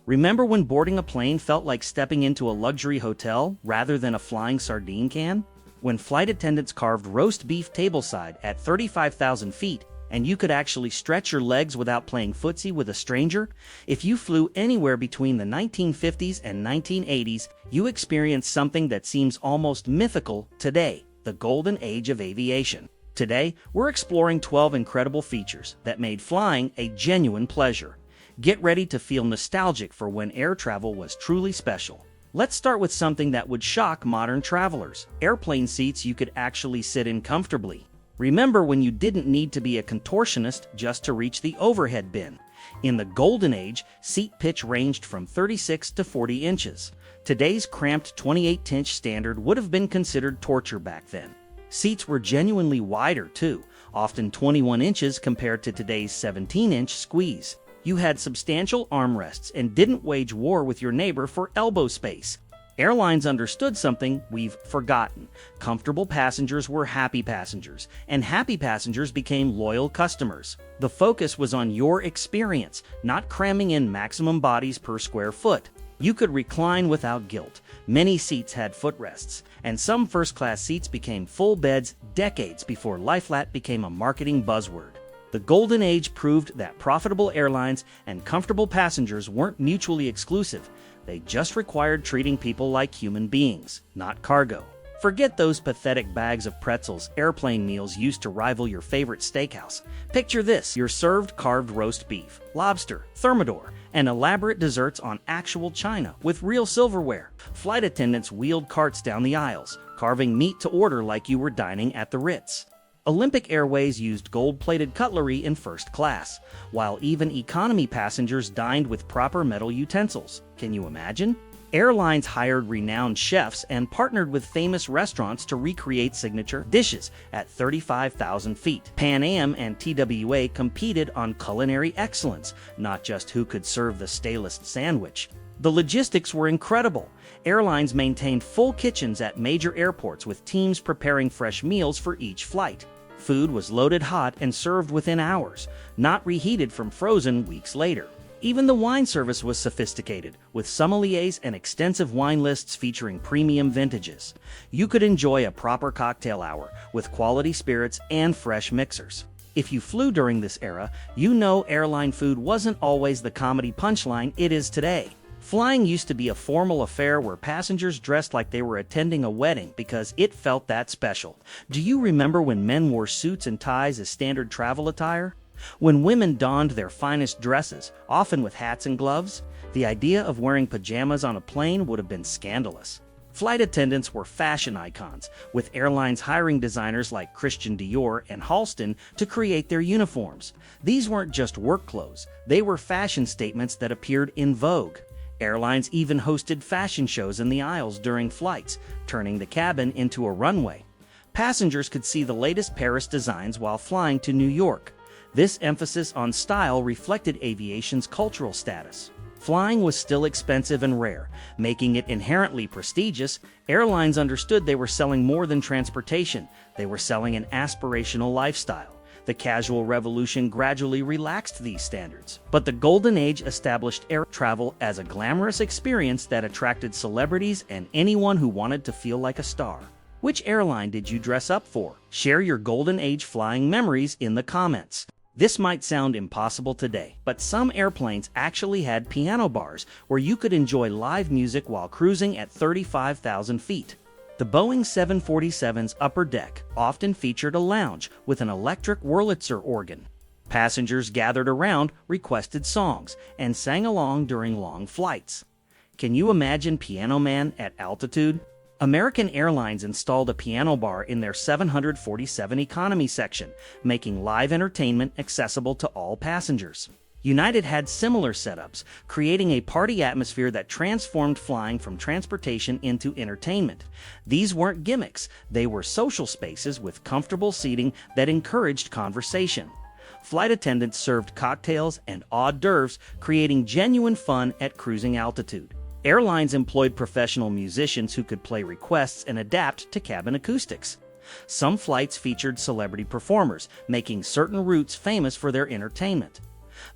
Remember when boarding a plane felt like stepping into a luxury hotel rather than a flying sardine can? When flight attendants carved roast beef tableside at 35,000 feet and you could actually stretch your legs without playing footsie with a stranger? If you flew anywhere between the 1950s and 1980s, you experienced something that seems almost mythical today, the Golden Age of Aviation. Today, we're exploring 12 incredible features that made flying a genuine pleasure. Get ready to feel nostalgic for when air travel was truly special. Let's start with something that would shock modern travelers: airplane seats you could actually sit in comfortably. Remember when you didn't need to be a contortionist just to reach the overhead bin? In the Golden Age, seat pitch ranged from 36 to 40 inches. Today's cramped 28-inch standard would have been considered torture back then. Seats were genuinely wider too, often 21 inches compared to today's 17-inch squeeze. You had substantial armrests and didn't wage war with your neighbor for elbow space. Airlines understood something we've forgotten. Comfortable passengers were happy passengers, and happy passengers became loyal customers. The focus was on your experience, not cramming in maximum bodies per square foot. You could recline without guilt. Many seats had footrests, and some first-class seats became full beds decades before lie flat became a marketing buzzword. The Golden Age proved that profitable airlines and comfortable passengers weren't mutually exclusive. They just required treating people like human beings, not cargo. Forget those pathetic bags of pretzels airplane meals used to rival your favorite steakhouse. Picture this: you're served carved roast beef, lobster, thermidor, and elaborate desserts on actual china with real silverware. Flight attendants wheeled carts down the aisles, carving meat to order like you were dining at the Ritz. Olympic Airways used gold-plated cutlery in first class, while even economy passengers dined with proper metal utensils. Can you imagine? Airlines hired renowned chefs and partnered with famous restaurants to recreate signature dishes at 35,000 feet. Pan Am and TWA competed on culinary excellence, not just who could serve the stalest sandwich. The logistics were incredible. Airlines maintained full kitchens at major airports with teams preparing fresh meals for each flight. Food was loaded hot and served within hours, not reheated from frozen weeks later. Even the wine service was sophisticated, with sommeliers and extensive wine lists featuring premium vintages. You could enjoy a proper cocktail hour with quality spirits and fresh mixers. If you flew during this era, you know airline food wasn't always the comedy punchline it is today. Flying used to be a formal affair where passengers dressed like they were attending a wedding because it felt that special. Do you remember when men wore suits and ties as standard travel attire? When women donned their finest dresses, often with hats and gloves? The idea of wearing pajamas on a plane would have been scandalous. Flight attendants were fashion icons, with airlines hiring designers like Christian Dior and Halston to create their uniforms. These weren't just work clothes, they were fashion statements that appeared in Vogue. Airlines even hosted fashion shows in the aisles during flights, turning the cabin into a runway. Passengers could see the latest Paris designs while flying to New York. This emphasis on style reflected aviation's cultural status. Flying was still expensive and rare, making it inherently prestigious. Airlines understood they were selling more than transportation. They were selling an aspirational lifestyle. The casual revolution gradually relaxed these standards. But the Golden Age established air travel as a glamorous experience that attracted celebrities and anyone who wanted to feel like a star. Which airline did you dress up for? Share your Golden Age flying memories in the comments. This might sound impossible today, but some airplanes actually had piano bars where you could enjoy live music while cruising at 35,000 feet. The Boeing 747's upper deck often featured a lounge with an electric Wurlitzer organ. Passengers gathered around, requested songs, and sang along during long flights. Can you imagine Piano Man at altitude? American Airlines installed a piano bar in their 747 economy section, making live entertainment accessible to all passengers. United had similar setups, creating a party atmosphere that transformed flying from transportation into entertainment. These weren't gimmicks, they were social spaces with comfortable seating that encouraged conversation. Flight attendants served cocktails and hors d'oeuvres, creating genuine fun at cruising altitude. Airlines employed professional musicians who could play requests and adapt to cabin acoustics. Some flights featured celebrity performers, making certain routes famous for their entertainment.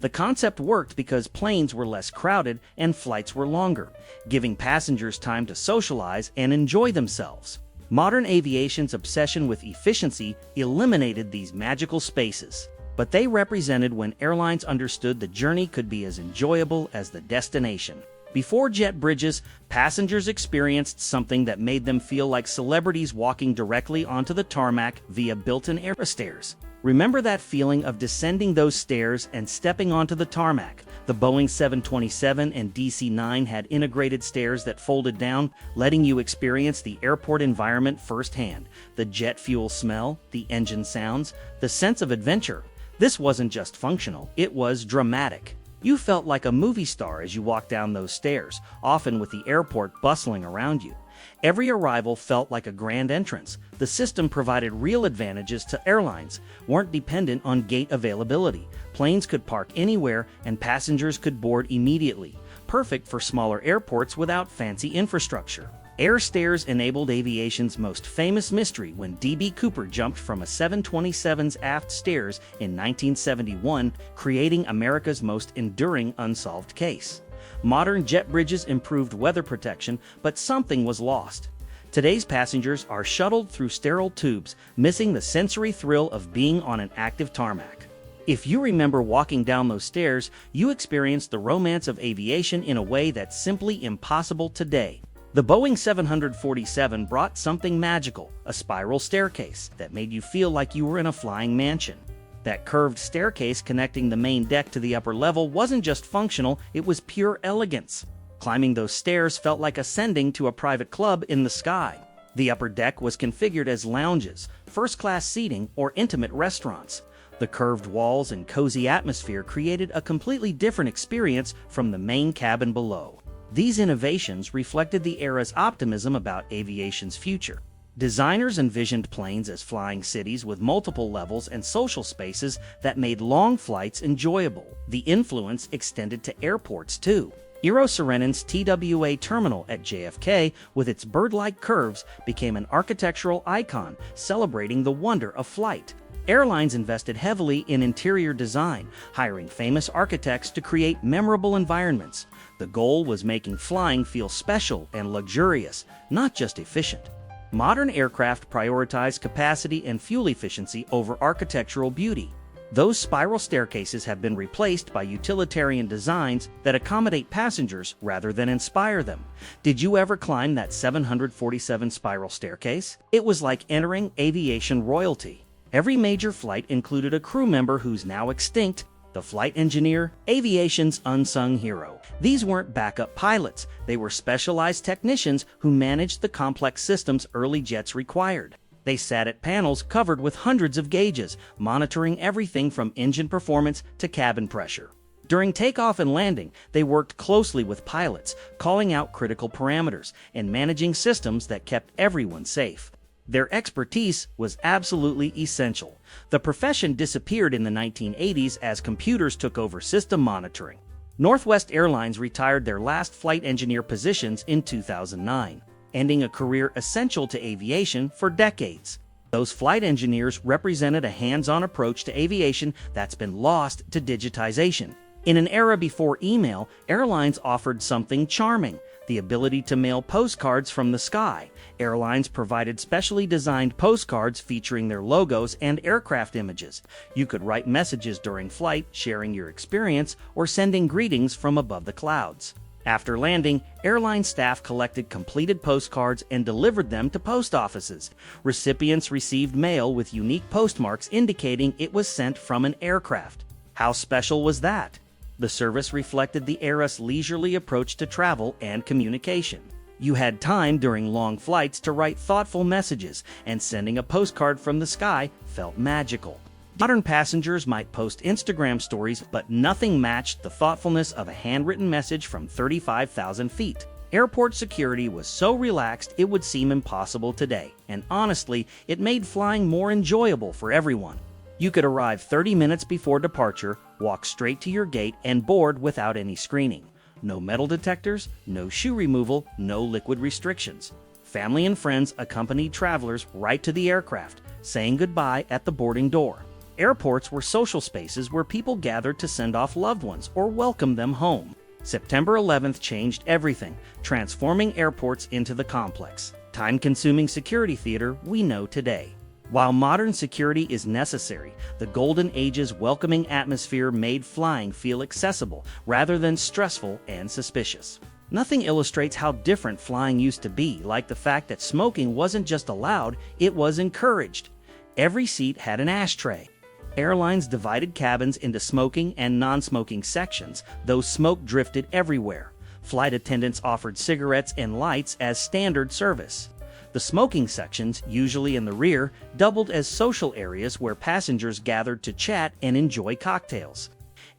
The concept worked because planes were less crowded and flights were longer, giving passengers time to socialize and enjoy themselves. Modern aviation's obsession with efficiency eliminated these magical spaces, but they represented when airlines understood the journey could be as enjoyable as the destination. Before jet bridges, passengers experienced something that made them feel like celebrities walking directly onto the tarmac via built-in air stairs. Remember that feeling of descending those stairs and stepping onto the tarmac? The Boeing 727 and DC-9 had integrated stairs that folded down, letting you experience the airport environment firsthand. The jet fuel smell, the engine sounds, the sense of adventure. This wasn't just functional, it was dramatic. You felt like a movie star as you walked down those stairs, often with the airport bustling around you. Every arrival felt like a grand entrance. The system provided real advantages to airlines, weren't dependent on gate availability. Planes could park anywhere and passengers could board immediately, perfect for smaller airports without fancy infrastructure. Air stairs enabled aviation's most famous mystery when D.B. Cooper jumped from a 727's aft stairs in 1971, creating America's most enduring unsolved case. Modern jet bridges improved weather protection, but something was lost. Today's passengers are shuttled through sterile tubes, missing the sensory thrill of being on an active tarmac. If you remember walking down those stairs, you experienced the romance of aviation in a way that's simply impossible today. The Boeing 747 brought something magical, a spiral staircase that made you feel like you were in a flying mansion. That curved staircase connecting the main deck to the upper level wasn't just functional, it was pure elegance. Climbing those stairs felt like ascending to a private club in the sky. The upper deck was configured as lounges, first-class seating, or intimate restaurants. The curved walls and cozy atmosphere created a completely different experience from the main cabin below. These innovations reflected the era's optimism about aviation's future. Designers envisioned planes as flying cities with multiple levels and social spaces that made long flights enjoyable. The influence extended to airports, too. Eero Saarinen's TWA terminal at JFK, with its bird-like curves, became an architectural icon, celebrating the wonder of flight. Airlines invested heavily in interior design, hiring famous architects to create memorable environments. The goal was making flying feel special and luxurious, not just efficient. Modern aircraft prioritize capacity and fuel efficiency over architectural beauty. Those spiral staircases have been replaced by utilitarian designs that accommodate passengers rather than inspire them. Did you ever climb that 747 spiral staircase? It was like entering aviation royalty. Every major flight included a crew member who's now extinct, the flight engineer, aviation's unsung hero. These weren't backup pilots, they were specialized technicians who managed the complex systems early jets required. They sat at panels covered with hundreds of gauges, monitoring everything from engine performance to cabin pressure. During takeoff and landing, they worked closely with pilots, calling out critical parameters and managing systems that kept everyone safe. Their expertise was absolutely essential. The profession disappeared in the 1980s as computers took over system monitoring. Northwest Airlines retired their last flight engineer positions in 2009, ending a career essential to aviation for decades. Those flight engineers represented a hands-on approach to aviation that's been lost to digitization. In an era before email, airlines offered something charming: the ability to mail postcards from the sky. Airlines provided specially designed postcards featuring their logos and aircraft images. You could write messages during flight, sharing your experience, or sending greetings from above the clouds. After landing, airline staff collected completed postcards and delivered them to post offices. Recipients received mail with unique postmarks indicating it was sent from an aircraft. How special was that? The service reflected the era's leisurely approach to travel and communication. You had time during long flights to write thoughtful messages, and sending a postcard from the sky felt magical. Modern passengers might post Instagram stories, but nothing matched the thoughtfulness of a handwritten message from 35,000 feet. Airport security was so relaxed it would seem impossible today, and honestly, it made flying more enjoyable for everyone. You could arrive 30 minutes before departure, walk straight to your gate, and board without any screening. No metal detectors, no shoe removal, no liquid restrictions. Family and friends accompanied travelers right to the aircraft, saying goodbye at the boarding door. Airports were social spaces where people gathered to send off loved ones or welcome them home. September 11th changed everything, transforming airports into the complex, time-consuming security theater we know today. While modern security is necessary, the Golden Age's welcoming atmosphere made flying feel accessible rather than stressful and suspicious. Nothing illustrates how different flying used to be, like the fact that smoking wasn't just allowed, it was encouraged. Every seat had an ashtray. Airlines divided cabins into smoking and non-smoking sections, though smoke drifted everywhere. Flight attendants offered cigarettes and lights as standard service. The smoking sections, usually in the rear, doubled as social areas where passengers gathered to chat and enjoy cocktails.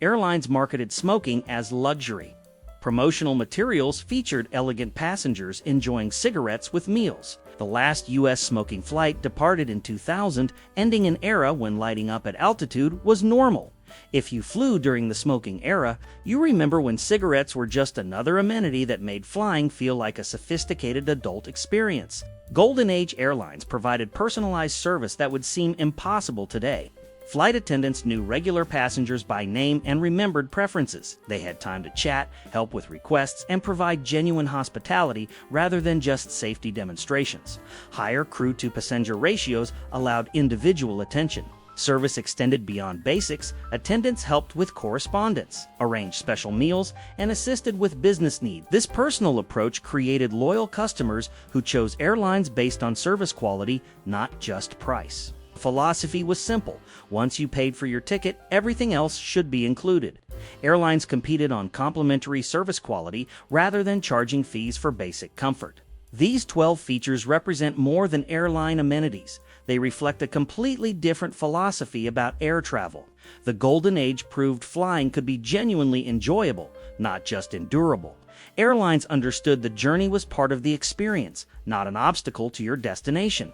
Airlines marketed smoking as luxury. Promotional materials featured elegant passengers enjoying cigarettes with meals. The last U.S. smoking flight departed in 2000, ending an era when lighting up at altitude was normal. If you flew during the smoking era, you remember when cigarettes were just another amenity that made flying feel like a sophisticated adult experience. Golden Age airlines provided personalized service that would seem impossible today. Flight attendants knew regular passengers by name and remembered preferences. They had time to chat, help with requests, and provide genuine hospitality rather than just safety demonstrations. Higher crew-to-passenger ratios allowed individual attention. Service extended beyond basics. Attendants helped with correspondence, arranged special meals, and assisted with business needs. This personal approach created loyal customers who chose airlines based on service quality, not just price. The philosophy was simple. Once you paid for your ticket, everything else should be included. Airlines competed on complimentary service quality rather than charging fees for basic comfort. These 12 features represent more than airline amenities. They reflect a completely different philosophy about air travel. The Golden Age proved flying could be genuinely enjoyable, not just endurable. Airlines understood the journey was part of the experience, not an obstacle to your destination.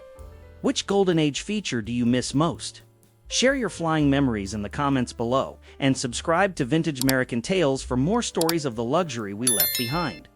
Which Golden Age feature do you miss most? Share your flying memories in the comments below, and subscribe to Vintage American Tales for more stories of the luxury we left behind.